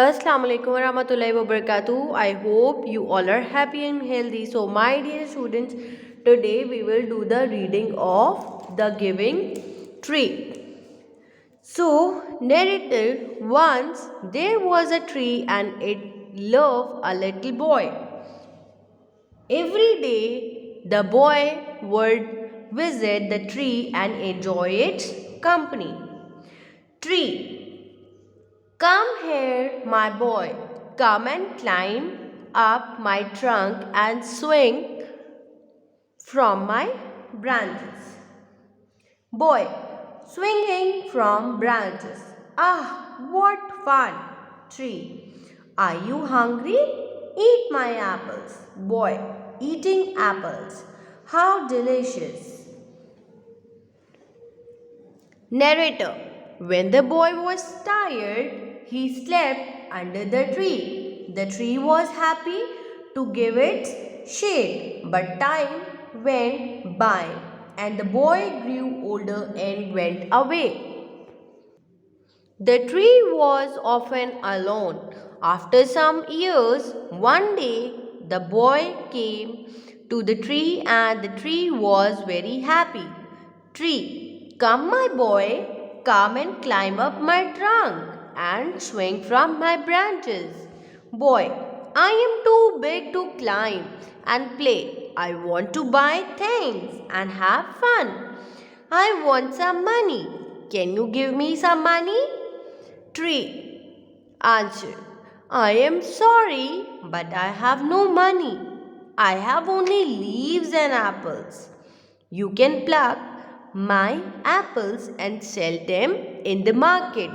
Assalamu alaikum warahmatullahi wabarakatuh. I hope you all are happy and healthy. So, my dear students, today we will do the reading of The Giving Tree. So, narrated once there was a tree and it loved a little boy. Every day, the boy would visit the tree and enjoy its company. Tree, come here, my boy. Come and climb up my trunk and swing from my branches. Boy, swinging from branches. Ah, what fun! Tree, are you hungry? Eat my apples. Boy, eating apples. How delicious! Narrator, when the boy was tired, he slept under the tree. The tree was happy to give it shade, but time went by and the boy grew older and went away. The tree was often alone. After some years, one day the boy came to the tree and the tree was very happy. Tree, come my boy, come and climb up my trunk and swing from my branches. Boy, I am too big to climb and play. I want to buy things and have fun. I want some money. Can you give me some money? Tree answered, I am sorry, but I have no money. I have only leaves and apples. You can pluck my apples and sell them in the market.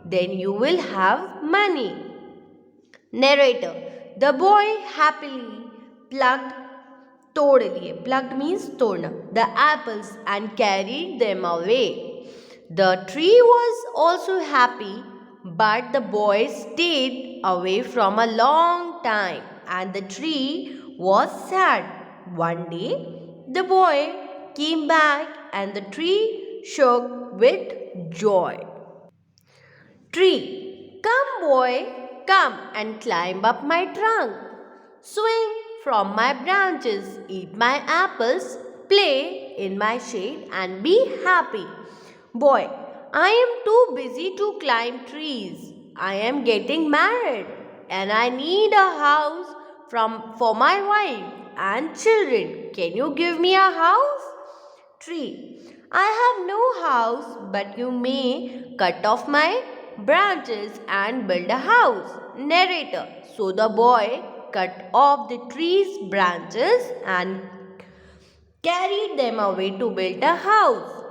Then you will have money. Narrator, the boy happily plucked plucked means torna, the apples and carried them away. The tree was also happy, but the boy stayed away from a long time and the tree was sad. One day, the boy came back and the tree shook with joy. Tree, come boy, come and climb up my trunk. Swing from my branches, eat my apples, play in my shade and be happy. Boy, I am too busy to climb trees. I am getting married and I need a house for my wife and children. Can you give me a house? Tree, I have no house, but you may cut off my branches and build a house. Narrator, so the boy cut off the tree's branches and carried them away to build a house.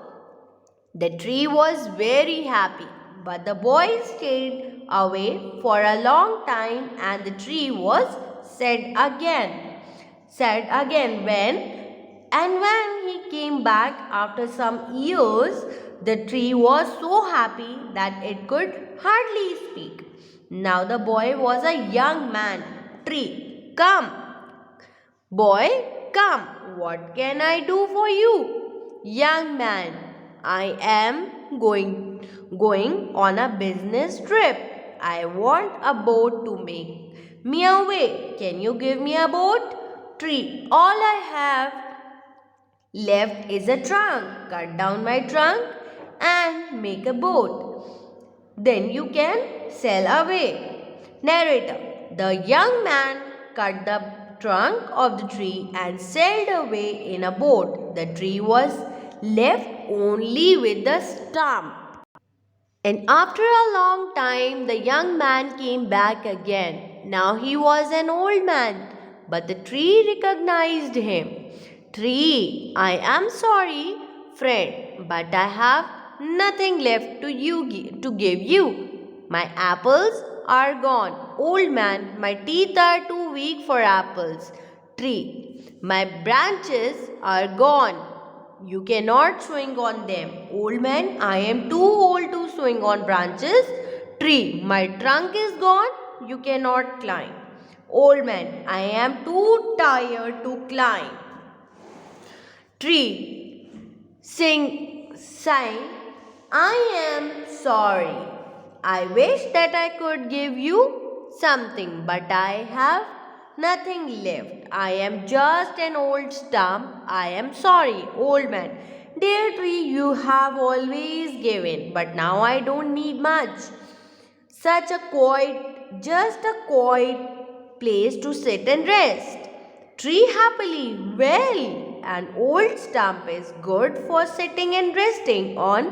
The tree was very happy, but the boy stayed away for a long time and the tree was sad again. Sad again when he came back after some years, the tree was so happy that it could hardly speak. Now the boy was a young man. Tree, come. Boy, come. What can I do for you? Young man, I am going on a business trip. I want a boat to make me away. Can you give me a boat? Tree, all I have left is a trunk. Cut down my trunk and make a boat. Then you can sail away. Narrator, the young man cut the trunk of the tree and sailed away in a boat. The tree was left only with the stump. And after a long time, the young man came back again. Now he was an old man, but the tree recognized him. Tree, I am sorry, friend, but I have nothing left to give you. My apples are gone. Old man, my teeth are too weak for apples. Tree, my branches are gone. You cannot swing on them. Old man, I am too old to swing on branches. Tree, my trunk is gone. You cannot climb. Old man, I am too tired to climb. Tree, sighing, I am sorry. I wish that I could give you something, but I have nothing left. I am just an old stump. I am sorry, old man. Dear tree, you have always given, but now I don't need much. Such a quiet, just a quiet place to sit and rest. Tree happily, well, an old stump is good for sitting and resting on.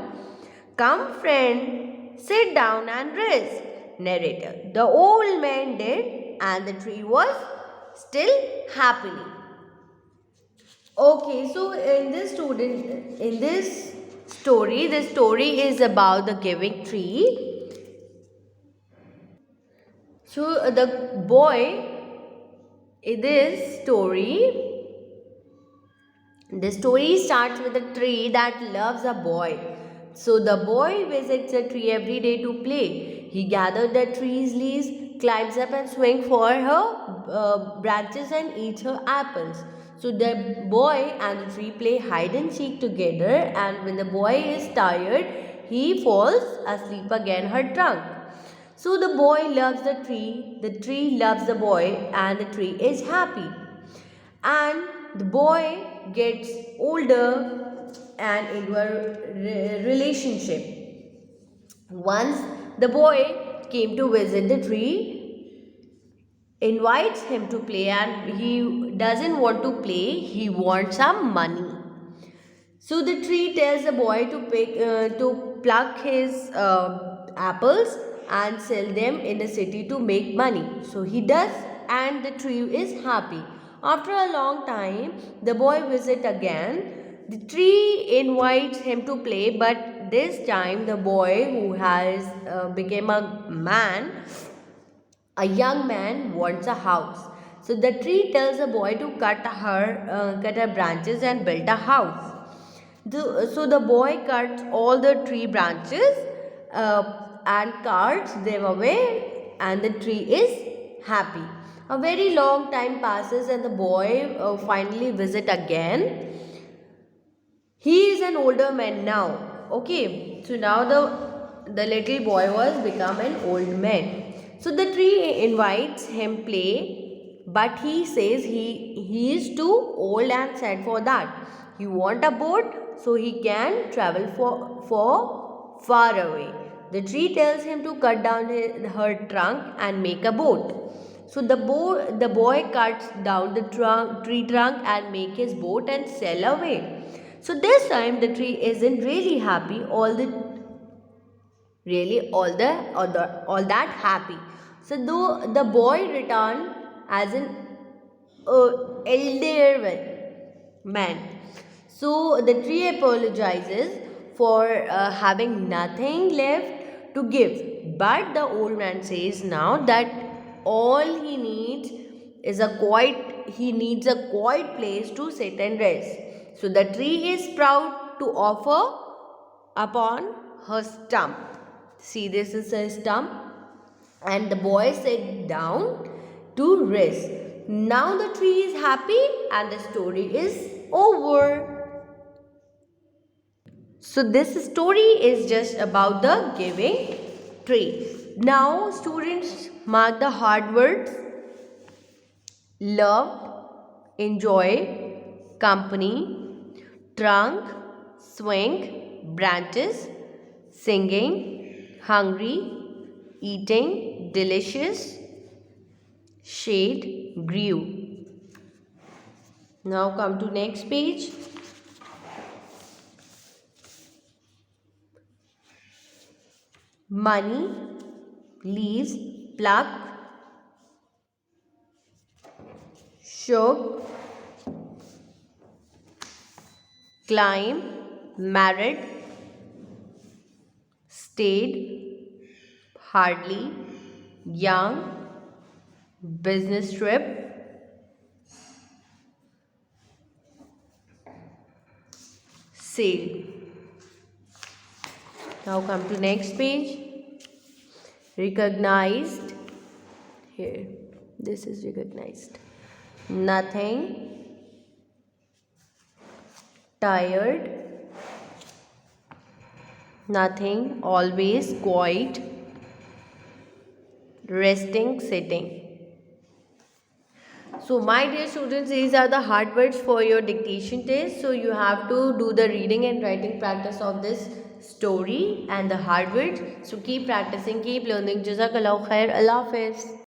Come, friend, sit down and rest. Narrator. The old man did, and the tree was still happily. Okay, so in this story, the story is about the giving tree. So the boy in the story starts with a tree that loves a boy. So the boy visits a tree every day to play. He gathers the tree's leaves, climbs up and swings for her branches and eats her apples. So the boy and the tree play hide and seek together, and when the boy is tired, he falls asleep again her trunk. So the boy loves the tree loves the boy, and the tree is happy. And the boy gets older and into a relationship. Once the boy came to visit the tree, invites him to play, and he doesn't want to play, he wants some money. So the tree tells the boy to pluck his apples and sell them in the city to make money. So he does, and the tree is happy. After a long time, the boy visits again. The tree invites him to play, but this time the boy who has become a man, a young man, wants a house. So the tree tells the boy to cut her branches and build a house. So the boy cuts all the tree branches and carts them away, and the tree is happy. A very long time passes, and the boy finally visit again. He is an older man now. Okay, so now the little boy was become an old man. So the tree invites him play, but he says he is too old and sad for that. He want a boat so he can travel for far away. The tree tells him to cut down her trunk and make a boat. So the boy cuts down the tree trunk and make his boat and sail away. So this time the tree isn't really happy all that happy. So though the boy returned as an elder man. So the tree apologizes for having nothing left to give. But the old man says now that all he needs a quiet place to sit and rest. So the tree is proud to offer upon her stump. See, this is a stump, and the boy sat down to rest. Now the tree is happy, and the story is over. So this story is just about the giving tree. Now students mark the hard words: loved, enjoy, company, trunk, swing, branches, singing, hungry, eating, delicious, shade, grew. Now come to next page. Money, leaves, pluck, shook, climb, married, stayed, hardly, young, business trip, sailed. Now come to next page. Recognized. Here, this is recognized. Nothing, tired, nothing, always, quite, resting, sitting. So, my dear students, these are the hard words for your dictation test. So, you have to do the reading and writing practice of this story and the hard words. So, keep practicing, keep learning. Jazakallah khair. Allah Hafiz.